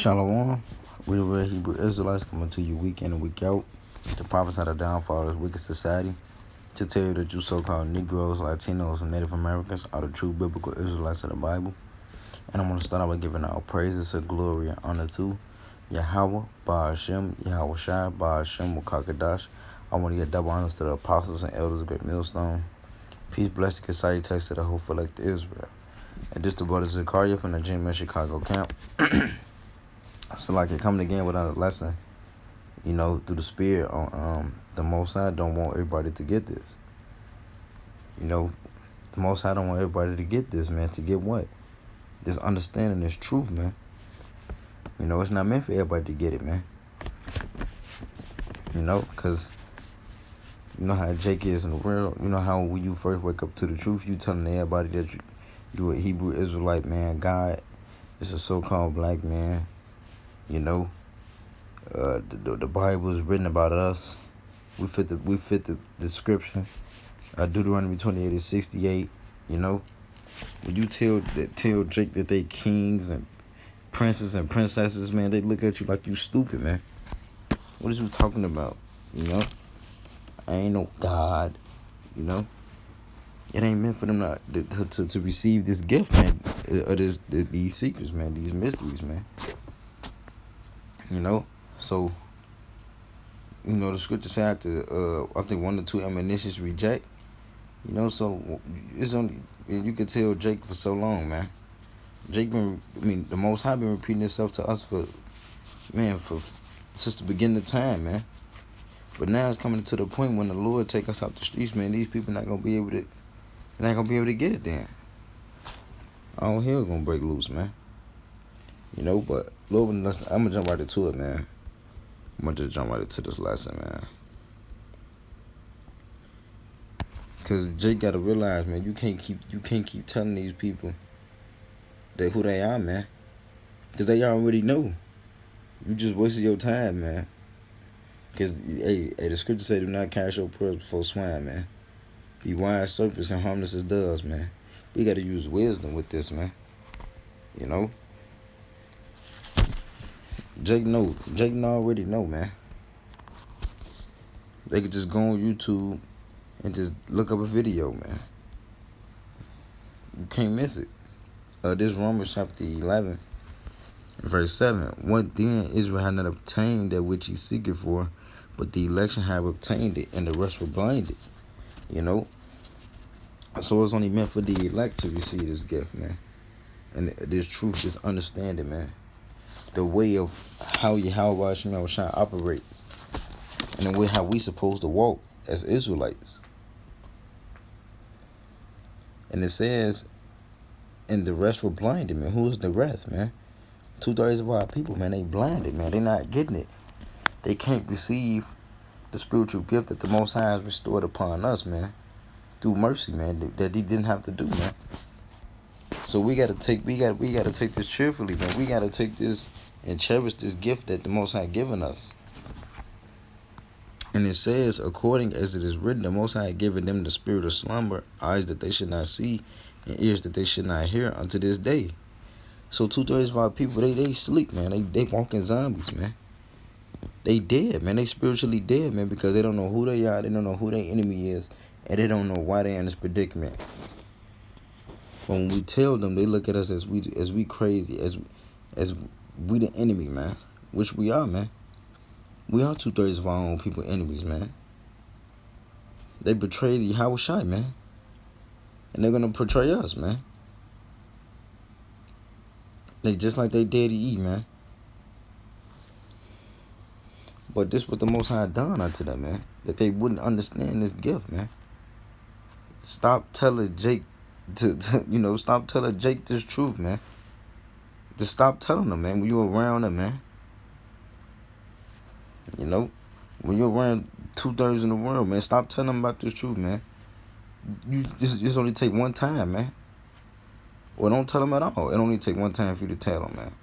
Shalom. We the real Hebrew Israelites coming to you week in and week out. The prophets had a downfall of this wicked society to tell you that you so-called Negroes, Latinos, and Native Americans are the true biblical Israelites of the Bible. And I'm going to start out by giving our praises and glory and honor to Yahweh, Ba'ashem, Yahweh Shai, Ba'ashem, Wakakadash. I want to get double honors to the apostles and elders of Great Millstone. Peace, blessing, and salutations to the whole elect Israel. And this the brother Zakaria from the Gym Chicago camp. So like it coming again with another lesson, through the spirit on the Most High don't want everybody to get this. The Most High don't want everybody to get this, man. To get what? This understanding, this truth, man. It's not meant for everybody to get it, man. Because you know how Jake is in the world. You know how when you first wake up to the truth, you telling everybody that you a Hebrew Israelite, man. God is a so-called black man. The Bible is written about us. We fit the description. Deuteronomy 28:68. When you tell Jake that they kings and princes and princesses, man, they look at you like you stupid, man. What is you talking about? I ain't no God. It ain't meant for them to receive this gift, man. Or these secrets, man. These mysteries, man. So, the scripture say after, I think 1 or 2 admonitions reject, so it's only, you could tell Jake for so long, man. The Most High been repeating itself to us since the beginning of time, man. But now it's coming to the point when the Lord take us out the streets, man, these people not going to be able to get it then. All hell going to break loose, man. But Lord, I'm going to jump right into it, man. I'm going to just jump right into this lesson, man. Because Jake got to realize, man, you can't keep telling these people who they are, man. Because they already know. You just wasted your time, man. Because, the scripture say, do not cast your pearls before swine, man. Be wise serpents and harmless as doves, man. We got to use wisdom with this, man. Jake already know, man. They could just go on YouTube and just look up a video, man. You can't miss it. This Romans chapter 11, verse 7. What then Israel had not obtained that which he seeketh for, but the election have obtained it, and the rest were blinded. So it's only meant for the elect to receive this gift, man. And this truth, this understanding, man. The way of how Yahweh Shai operates. And the way how we supposed to walk as Israelites. And it says, and the rest were blinded, man. Who is the rest, man? 2/3 of our people, man, they blinded, man. They not getting it. They can't receive the spiritual gift that the Most High has restored upon us, man. Through mercy, man, that he didn't have to do, man. So we gotta take this cheerfully, man. We gotta take this and cherish this gift that the Most High given us. And it says, according as it is written, the Most High given them the spirit of slumber, eyes that they should not see, and ears that they should not hear unto this day. So 2/3 of our people, they sleep, man. They walking zombies, man. They dead, man. They spiritually dead, man, because they don't know who they are, they don't know who their enemy is, and they don't know why they're in this predicament. When we tell them, they look at us as we crazy, as we the enemy, man. Which we are, man. We are 2/3 of our own people enemies, man. They betrayed Yahweh Shai, man. And they're gonna portray us, man. They just like they did to eat, man. But this what the Most High done unto them, man. That they wouldn't understand this gift, man. Stop telling Jake stop telling Jake this truth, man. Just stop telling them, man, when you're around them, man. When you're around 2/3 in the world, man, stop telling them about this truth, man. You just only take one time, man. Or don't tell them at all. It only take one time for you to tell them, man.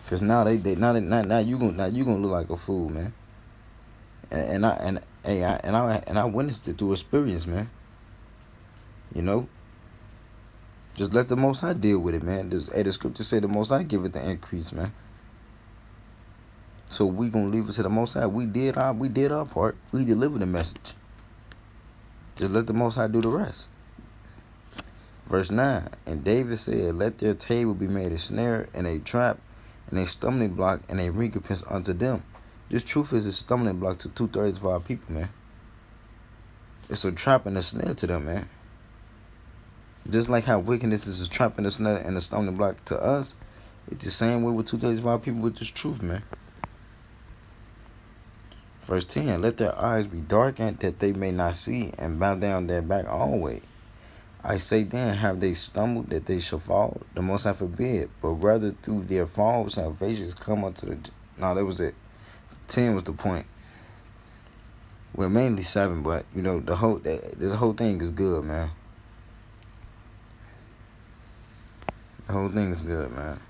Cause now you gonna look like a fool, man. And I witnessed it through experience, man. Just let the Most High deal with it, man. The scripture say the Most High give it the increase, man. So we gonna leave it to the Most High. We did our part. We delivered the message. Just let the Most High do the rest. Verse 9, and David said, let their table be made a snare and a trap and a stumbling block and a recompense unto them. This truth is a stumbling block to 2/3 of our people, man. It's a trap and a snare to them, man. Just like how wickedness is a trap and a snare and a stumbling block to us, it's the same way with 2/3 of our people with this truth, man. Verse 10, let their eyes be darkened that they may not see, and bow down their back always. I say then, have they stumbled that they shall fall? The Most High forbid, but rather through their fall salvation come unto the... No, that was it. 10 was the point. Well, mainly 7, but, you know, the whole thing is good, man. The whole thing is good, man.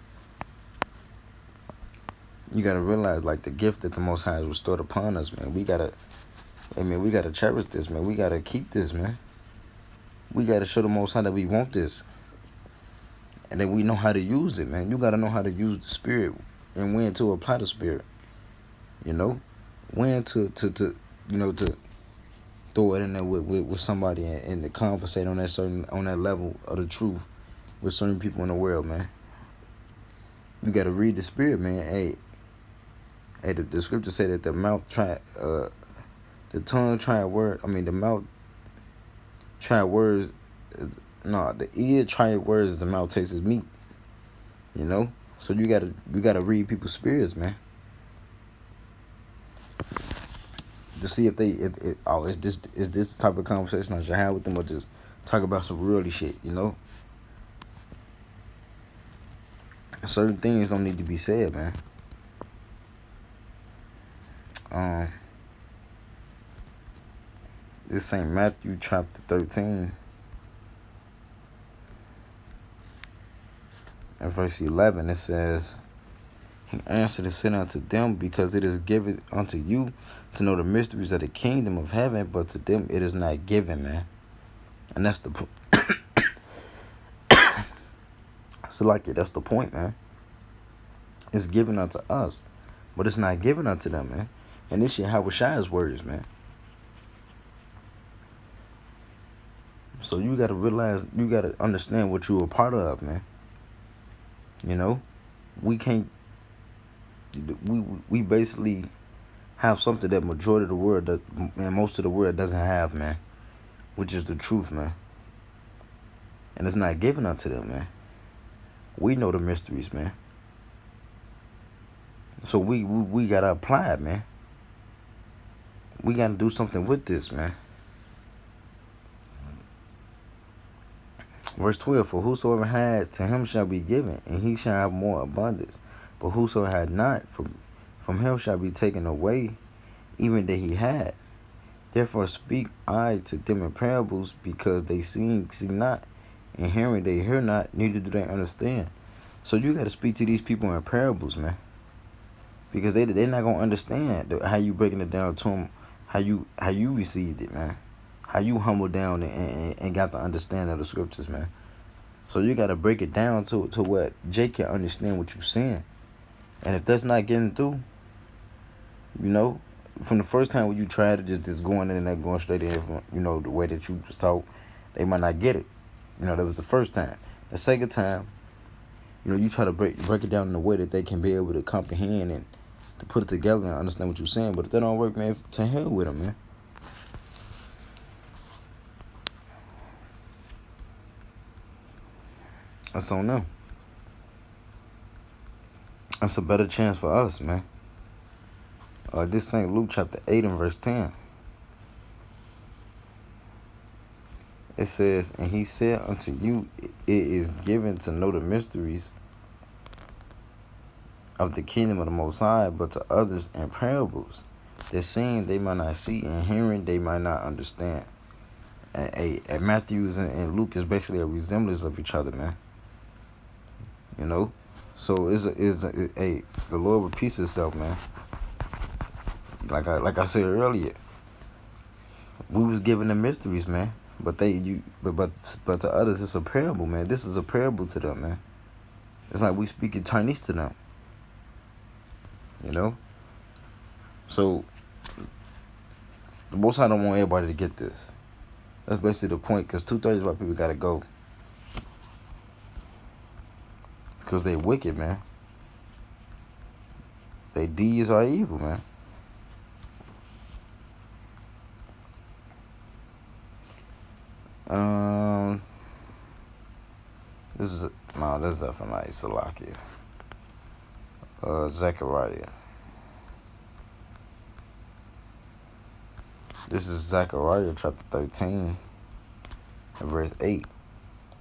You got to realize, like, the gift that the Most High has restored upon us, man. We got to cherish this, man. We got to keep this, man. We got to show the Most High that we want this. And that we know how to use it, man. You got to know how to use the Spirit and when to apply the Spirit. You know? When to throw it in there with somebody and to conversate on that level of the truth with certain people in the world, man. You got to read the Spirit, man. Hey, the scripture said that the mouth the tongue try word. I mean, the mouth try words. No, the ear try words. The mouth tastes meat. You know, so you gotta read people's spirits, man, to see if they is this type of conversation I should have with them, or just talk about some realty shit. You know, certain things don't need to be said, man. This ain't Matthew chapter 13 and verse 11. It says, he answered and said unto them, because it is given unto you to know the mysteries of the kingdom of heaven, but to them it is not given, man. And that's the point. So like it, that's the point, man. It's given unto us, but it's not given unto them, man. And this shit Hawashi's words, man. So you gotta realize, you gotta understand what you're a part of, man. You know, we can't. We basically have something that majority of the world, and most of the world doesn't have, man. Which is the truth, man. And it's not given unto them, man. We know the mysteries, man. So we gotta apply it, man. We gotta do something with this, man. Verse 12, for whosoever had, to him shall be given, and he shall have more abundance. But whosoever had not, from him shall be taken away, even that he had. Therefore speak I to them in parables, because they see not, and hearing they hear not, neither do they understand. So you got to speak to these people in parables, man. Because they're not going to understand how you breaking it down to them, how you received it, man. How you humble down and got the understanding of the scriptures, man. So you got to break it down to what Jay can understand what you're saying. And if that's not getting through, you know, from the first time when you tried to just going in and that going straight in, from, you know, the way that you was taught, they might not get it. You know, that was the first time. The second time, you know, you try to break it down in a way that they can be able to comprehend and to put it together and understand what you're saying. But if that don't work, man, to hell with them, man. That's on them. That's a better chance for us, man. This St. Luke chapter 8 and verse 10. It says, and he said unto you, it is given to know the mysteries of the kingdom of the Most High, but to others in parables, that seeing they might not see, and hearing they might not understand. And Matthew and Luke is basically a resemblance of each other, man. You know, so the Lord repeats himself, man. Like I said earlier, we was given the mysteries, man. But but to others it's a parable, man. This is a parable to them, man. It's like we speaking Chinese to them, you know. So the Most High don't want everybody to get this. That's basically the point, because 2/3 of our people gotta go because they wicked, man. They deeds are evil, man. This is definitely like Salakia. Zechariah. This is Zechariah chapter 13, verse 8.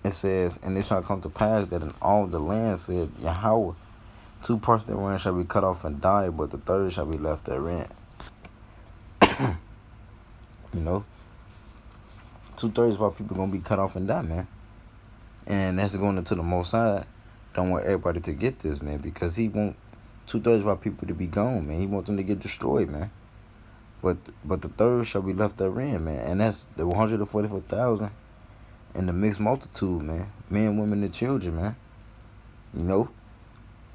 It says, "And it shall come to pass that in all the land, said Yahweh, 2 parts therein shall be cut off and die, but the third shall be left therein." You know, 2/3 of our people gonna be cut off and die, man. And that's going into the Most High. Don't want everybody to get this, man, because he want 2/3 of our people to be gone, man. He want them to get destroyed, man. But the third shall be left therein, man. And that's the 144,000 and the mixed multitude, man. Men, women, and children, man. You know,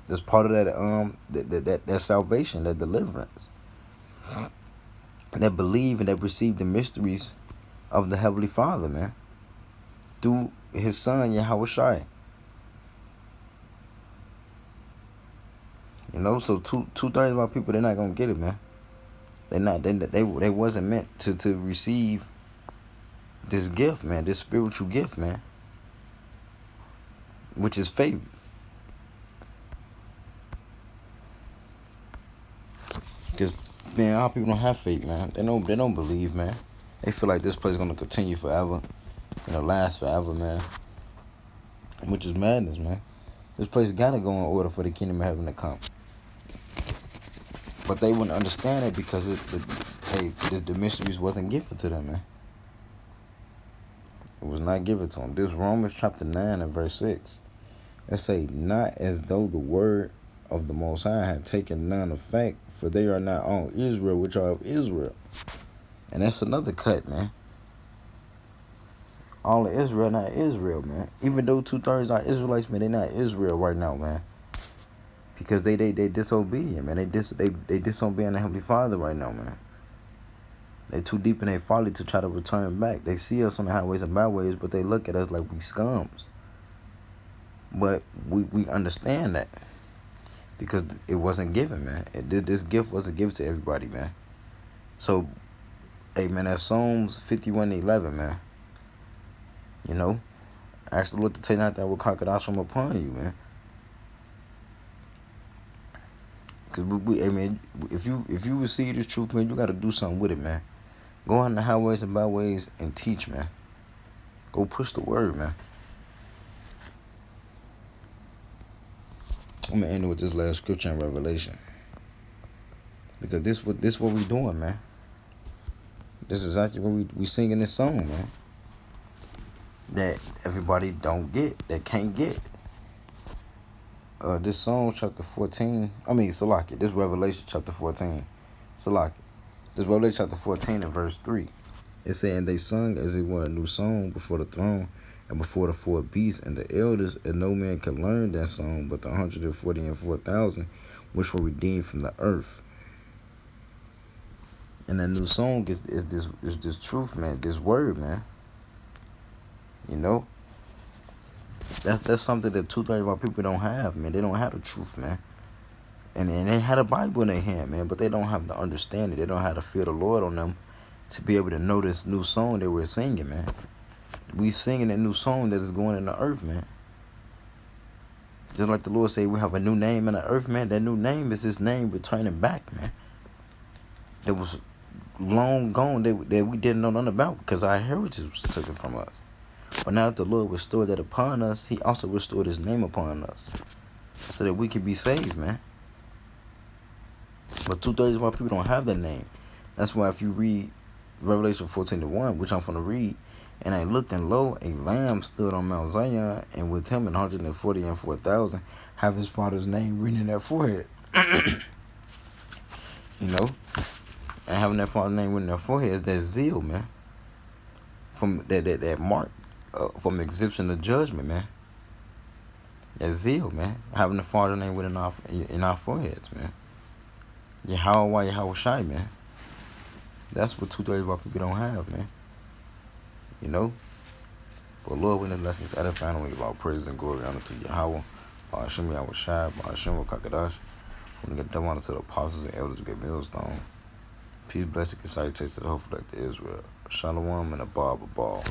that's part of that salvation, that deliverance. That believe and that receive the mysteries of the Heavenly Father, man, through His Son Yahweh Shai. You know, so 2/3 of our people, they're not gonna get it, man. They wasn't meant to receive this gift, man, this spiritual gift, man, which is faith. Because, man, our people don't have faith, man. They don't believe, man. They feel like this place is gonna continue forever, gonna last forever, man. Which is madness, man. This place gotta go in order for the kingdom of heaven to come. But they wouldn't understand it because the mysteries wasn't given to them, man. It was not given to them. This Romans chapter 9 and verse 6. It say, "Not as though the word of the Most High had taken none effect, for they are not all Israel which are of Israel." And that's another cut, man. All of Israel not Israel, man. Even though 2/3 are Israelites, man, they not Israel right now, man. Because they disobedient, man. They disobeying the Heavenly Father right now, man. They too deep in their folly to try to return back. They see us on the highways and byways, but they look at us like we scums. But we understand that because it wasn't given, man. This gift wasn't given to everybody, man. So, hey, man, that's Psalms 51:11, man. You know, ask the Lord to take out that crocodiles from upon you, man. Cause hey, man, if you receive this truth, man, you gotta do something with it, man. Go on the highways and byways and teach, man. Go push the word, man. I'm gonna end it with this last scripture in Revelation, because this what we doing, man. This is exactly what we singing this song, man. That everybody don't get, that can't get. This Psalm chapter 14. Salaki. This Revelation chapter 14. Salaki. This Revelation chapter 14 and verse 3. It said, "And they sung as it were a new song before the throne and before the 4 beasts and the elders, and no man could learn that song but the 144,000 which were redeemed from the earth." And that new song is this truth, man, this word, man. You know? That's something that 2/3 of our people don't have, man. They don't have the truth, man. And they had a Bible in their hand, man, but they don't have the understanding. They don't have to fear the Lord on them to be able to know this new song that we're singing, man. We singing a new song that is going in the earth, man. Just like the Lord said, we have a new name in the earth, man. That new name is His name returning back, man. That was long gone that we didn't know nothing about because our heritage was taken from us. But now that the Lord restored that upon us, He also restored His name upon us so that we can be saved, man. But 2/3 of our people don't have that name. That's why if you read Revelation 14:1, which I'm going to read, "And I looked, and lo, a lamb stood on Mount Zion, and with him 144,000 have his father's name written in their forehead." You know? And having that father's name written in their forehead is that zeal, man. from that mark from the exhibition of judgment, man. That zeal, man. Having the Father name within in our foreheads, man. Yahweh, Yahweh Shai, man. That's what 2/3 of our people don't have, man. You know? But Lord, when the lessons edifying, we give all praise and glory honor to Yahweh. Hashem Yahweh Shai, Hashem Kakadash. When we get them honor to the apostles and elders who get millstone. Peace, blessing, and salutations to the whole flock of Israel. Shalom and a Ball.